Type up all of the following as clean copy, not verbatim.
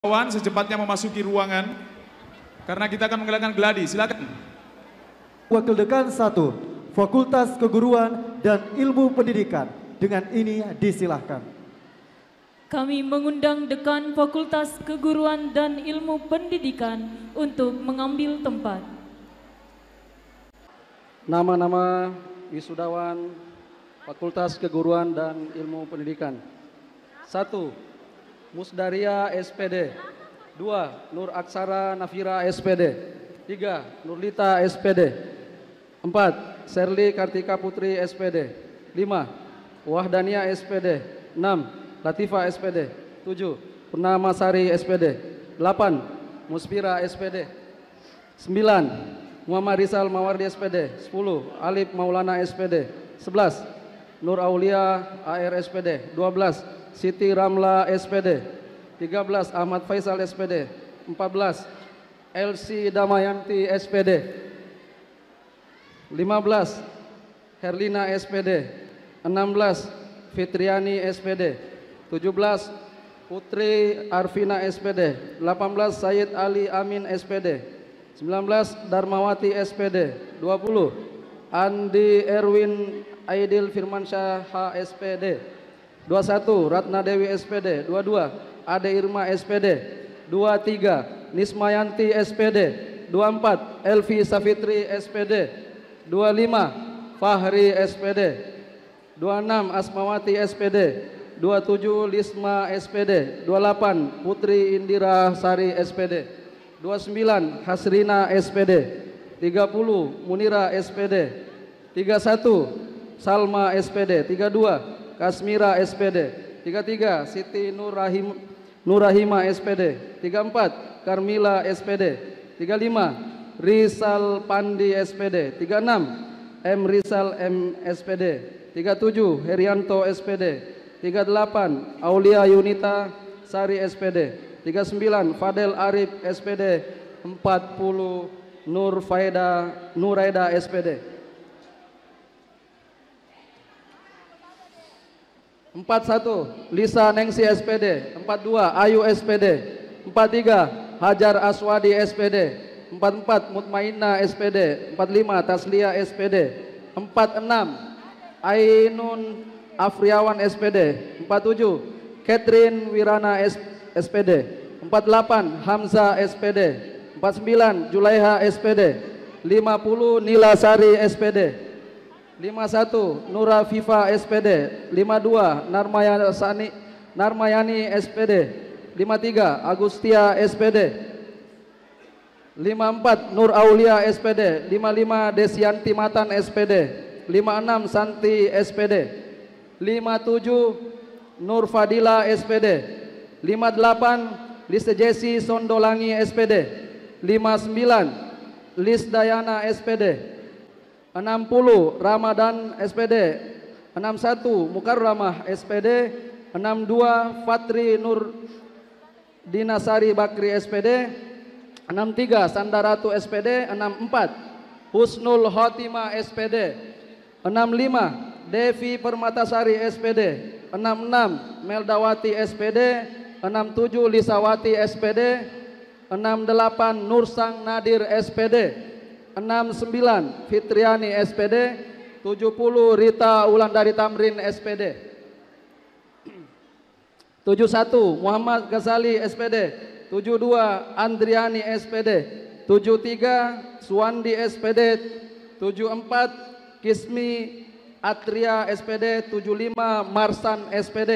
Kawan secepatnya memasuki ruangan karena kita akan menggelarkan gladi. Silakan. Wakil Dekan 1, Fakultas Keguruan dan Ilmu Pendidikan. Dengan ini disilahkan. Kami mengundang Dekan Fakultas Keguruan dan Ilmu Pendidikan untuk mengambil tempat. Nama-nama wisudawan Fakultas Keguruan dan Ilmu Pendidikan. 1. Musdaria SPD. 2. Nur Aksara Nafira SPD. 3. Nurlita SPD. 4. Serli Kartika Putri SPD. 5. Wahdania SPD. 6. Latifa SPD. 7. Purnamasari SPD. 8. Muspira SPD. 9. Muhammad Rizal Mawardi SPD. 10. Alif Maulana SPD. 11. Nur Aulia AR SPD. 12. Siti Ramla SPD. 13. Ahmad Faisal SPD. 14. LC Damayanti SPD. 15. Herlina SPD. 16. Fitriani SPD. 17. Putri Arvina SPD. 18. Said Ali Amin SPD. 19. Darmawati SPD. 20. Andi Erwin Aidil Firmansyah HSPD. 21. Ratna Dewi SPD. 22. Ade Irma SPD. 23. Nismayanti SPD. 24. Elvi Safitri SPD. 25. Fahri SPD. 26. Asmawati SPD. 27. Lisma SPD. 28. Putri Indira Sari SPD. 29. Hasrina SPD. 30. Munira SPD. 31. Salma SPD. 32. Kasmira SPD. 33. Siti Nurahima SPD. 34. Karmila SPD. 35. Rizal Pandi SPD. 36. M Rizal M SPD. 37. Herianto SPD. 38. Aulia Yunita Sari SPD. 39. Fadel Arif SPD. 40. Nuraida SPD. 41. Lisa Nengsi SPD. 42. Ayu SPD. 43. Hajar Aswadi SPD. 44. Mutmainna SPD. 45. Taslia SPD. 46. Ainun Afriawan SPD. 47. Catherine Wirana SPD. 48. Hamza SPD. 49. Julaiha SPD. 50. Nila Sari SPD. 51. Nura Viva SPD. 52. Narmayani SPD. 53. Agustia SPD. 54. Nur Aulia SPD. 55. Desianti Matan SPD. 56. Santi SPD. 57. Nur Fadila SPD. 58. Liste Jesi Sondolangi SPD. 59. Lis Dayana SPD. 60. Ramadan SPD. 61. Mukarramah SPD. 62. Fatri Nur Dinasari Bakri SPD. 63. Sandaratu SPD. 64. Husnul Khotimah SPD. 65. Devi Permatasari SPD. 66. Meldawati SPD. 67. Lisawati SPD. 68. Nursang Nadir SPD. 69. Fitriani SPD. 70. Rita Wulandari Tamrin SPD. 71. Muhammad Ghazali SPD. 72. Andriani SPD. 73. Suwandi SPD. 74. Kismi Atria SPD. 75. Marsan SPD.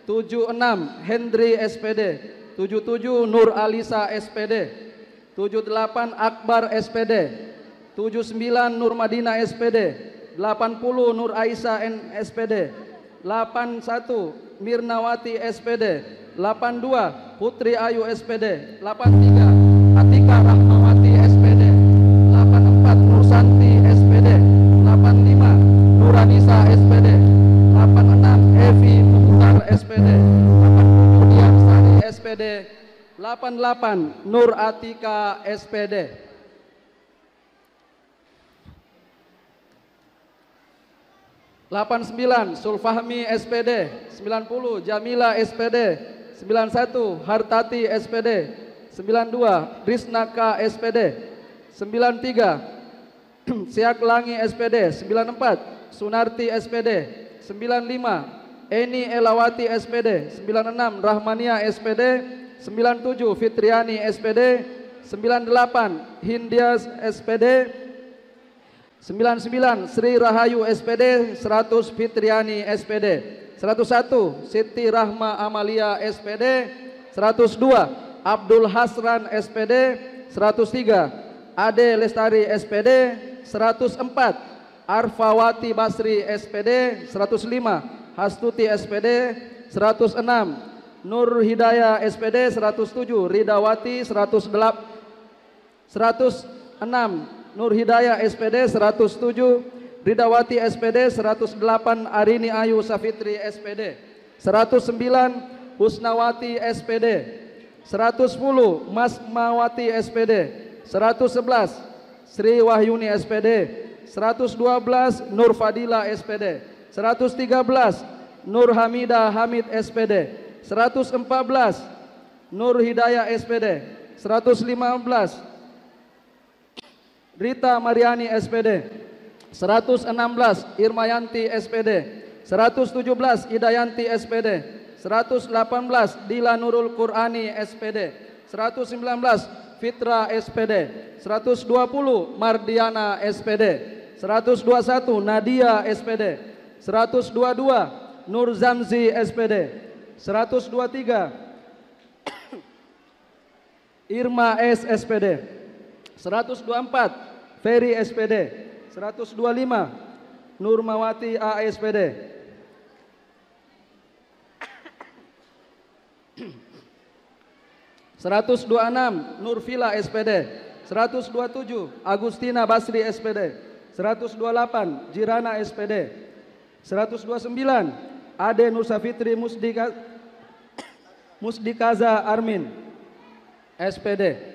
76. Hendri SPD. 77. Nur Alisa SPD. 78. Akbar SPD. 79. Nur Madina SPD. 80. Nur Aisyah N SPD. 81. Mirnawati SPD. 82. Putri Ayu SPD. 83. Atika Rahmawati SPD. 84. Nursanti SPD. 85. Nuranisa SPD. 86. Evi Mukhtar SPD. 87. Dian Sari SPD. 88. Nur Atika SPD. 89. Sulfahmi SPD. 90. Jamila SPD. 91 Hartati SPD, 92 Risnaka SPD, 93 Siak Langi SPD, 94 Sunarti SPD, 95 Eni Elawati SPD, 96 Rahmania SPD, 97 Fitriani SPD, 98 Hindias SPD, 99 Sri Rahayu SPD, 100 Fitriani SPD, 101 Siti Rahma Amalia SPD, 102 Abdul Hasran SPD, 103 Ade Lestari SPD, 104 Arfawati Basri SPD, 105 Hastuti SPD, 106 Nur Hidayah SPD, 107 Ridawati, 106 Nur Hidayah SPD, 107 Ridawati SPD, 108 Arini Ayu Safitri SPD, 109 Husnawati SPD, 110 Mas Mawati SPD, 111 Sri Wahyuni SPD, 112 Nur Fadila SPD, 113 Nur Hamida Hamid SPD, 114 Nur Hidayah SPD, 115 Rita Mariani SPD, 116 Irmayanti SPD, 117 Idayanti SPD, 118 Dila Nurul Qurani SPD, 119 Fitra SPD, 120 Mardiana SPD, 121 Nadia SPD, 122 Nur Zamzi SPD, 123 Irma S SPD, 124 Ferry SPD, 125 Nurmawati ASPD, 126 Nurvila SPD, 127 Agustina Basri SPD, 128 Jirana SPD, 129 Ade Nursafitri Musdikaza Armin SPD,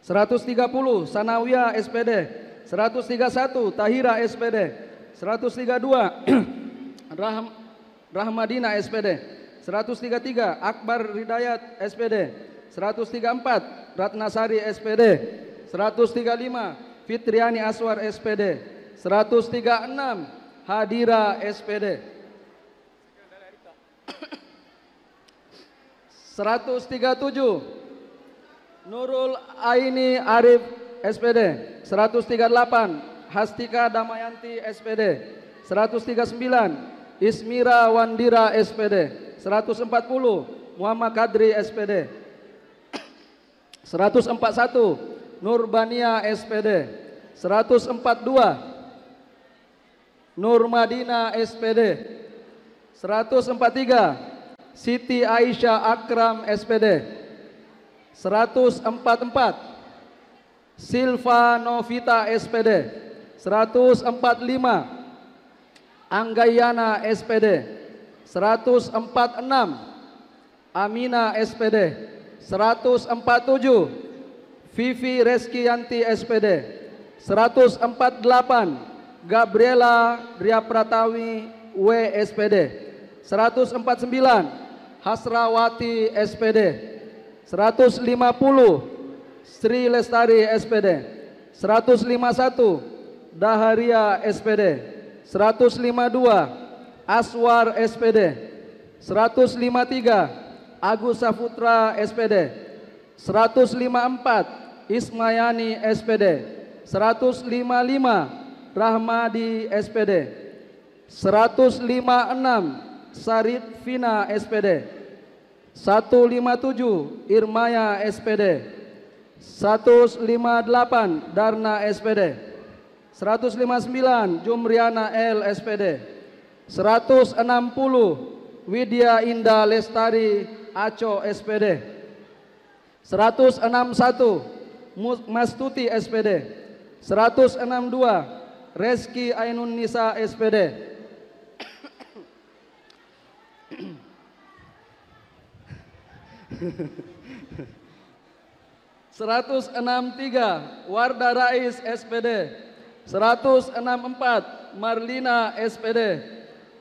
130 Sanawiyah SPD, 131 Tahira SPD, 132 Rahmadina SPD, 133 Akbar Hidayat SPD, 134 Ratnasari SPD, 135 Fitriani Aswar SPD, 136 Hadira SPD, 137 Nurul Aini Arif SPD, 138 Hastika Damayanti SPD, 139 Ismira Wandira SPD, 140 Muhammad Kadri SPD, 141 Nurbania SPD, 142 Nur Madina SPD, 143 Siti Aisyah Akram SPD, 144 Silva Novita SPD, 145 Anggayana SPD, 146 Amina SPD, 147 Vivi Reskianti SPD, 148 Gabriela Ria Pratawi W SPD, 149 Hasrawati SPD, 150 Sri Lestari SPD, 151 Daharia SPD, 152 Aswar SPD, 153 Agus Saputra SPD, 154 Ismayani SPD, 155 Rahmadi SPD, 156 Sarid Vina SPD, 157 Irmaya SPD, 158 Darna SPD, 159 Jumriana L SPD, 160 Widya Indah Lestari Aco SPD, 161 Mastuti SPD, 162 Reski Ainun Nisa SPD, 163 163 Wardah Rais SPD, 164 Marlina SPD,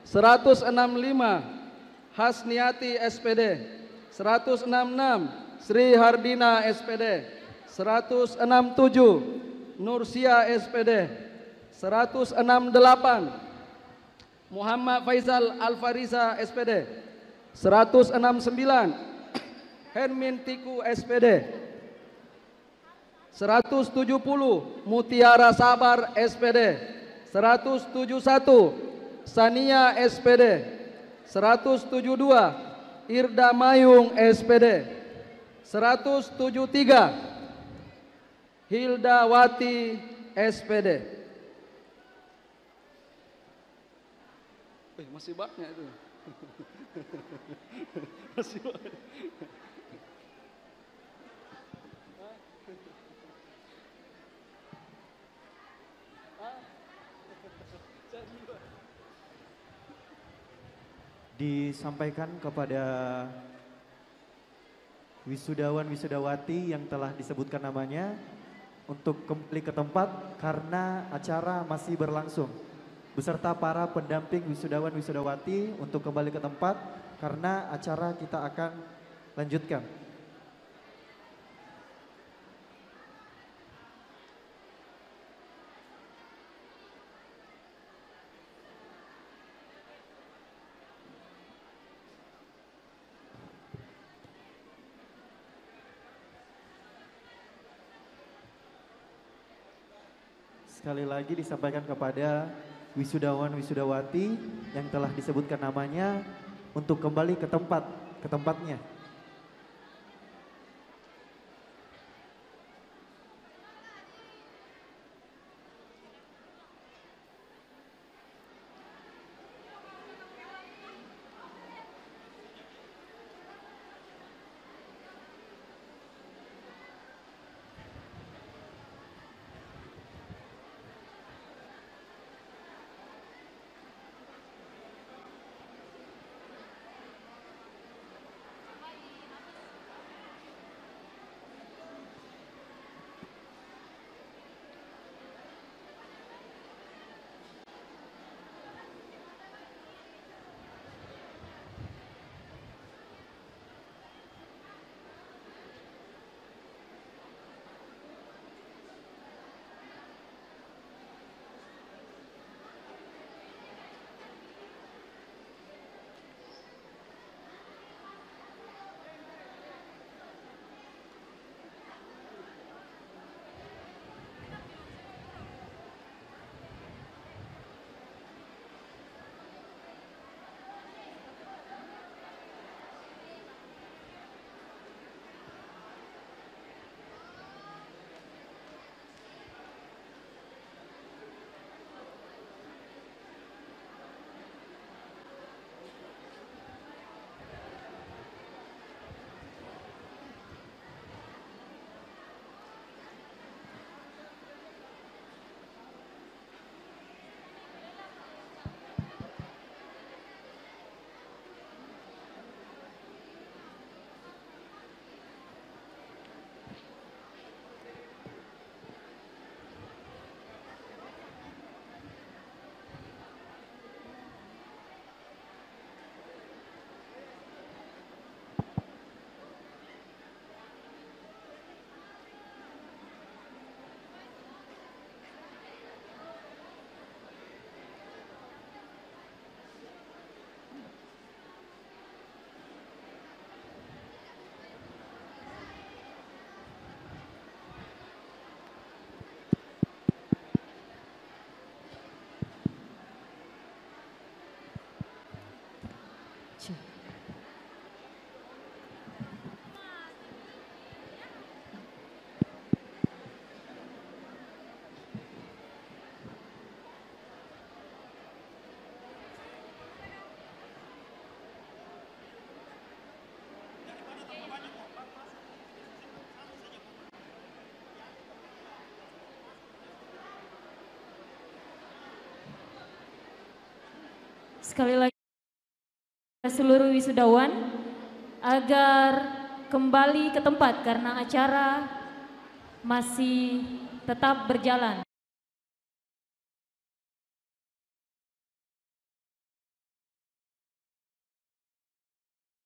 165 Hasniati SPD, 166 Sri Hardina SPD, 167 Nursia SPD, 168 Muhammad Faisal Alfarisa SPD, 169 Hermin Tiku SPD, 170 Mutiara Sabar SPD, 171 Sania SPD, 172 Irda Mayung SPD, 173 Hilda Wati SPD. Masih banyak itu. Masih banyak. Disampaikan kepada wisudawan wisudawati yang telah disebutkan namanya untuk kembali ke tempat karena acara masih berlangsung. Beserta para pendamping wisudawan wisudawati untuk kembali ke tempat karena acara kita akan lanjutkan. Sekali lagi disampaikan kepada wisudawan wisudawati yang telah disebutkan namanya untuk kembali ke tempatnya. Sekali lagi seluruh wisudawan agar kembali ke tempat karena acara masih tetap berjalan.